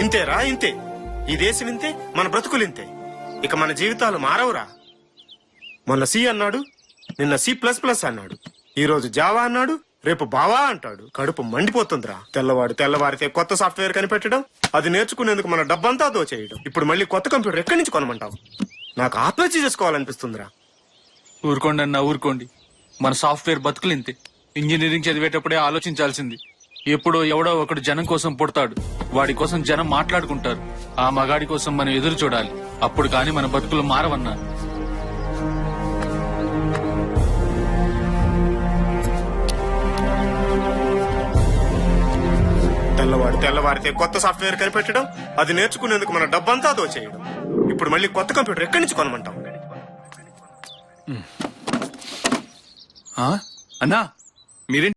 ఇంతేరా ఇంతే. ఈ దేశం ఇంతే, మన బ్రతుకులు ఇంతే. ఇక మన జీవితాలు మారవురా. మొన్న సి అన్నాడు, నిన్న C++ అన్నాడు, ఈ రోజు జావా అన్నాడు, రేపు బావా అంటాడు. కడుపు మండిపోతుందిరా. తెల్లవారితే కొత్త సాఫ్ట్వేర్ కనిపెట్టడం, అది నేర్చుకునేందుకు మన డబ్బంతా దోచేయడం. ఇప్పుడు మళ్ళీ కొత్త కంప్యూటర్ ఎక్కడి నుంచి కొనమంటావు? నాకు ఆత్మహత్య చేసుకోవాలనిపిస్తుందిరా. ఊరుకోండి అన్న, ఊరుకోండి. మన సాఫ్ట్వేర్ బతుకులు ఇంతే. ఇంజనీరింగ్ చదివేటప్పుడే ఆలోచించాల్సింది. ఎప్పుడో ఎవడో ఒకడు జనం కోసం పుడతాడు, వాడి కోసం జనం మాట్లాడుకుంటారు. ఆ మగాడి కోసం మనం ఎదురు చూడాలి. అప్పుడు కాని మన బతుకులు మారవన్నా. తెల్లవారితే కొత్త సాఫ్ట్వేర్ కనిపెట్టడం, అది నేర్చుకునేందుకు మన డబ్బంతా దోచేయడం. ఇప్పుడు మళ్ళీ కొత్త కంప్యూటర్ ఎక్కడి నుంచి కొనమంటావు? అన్నా మీరేం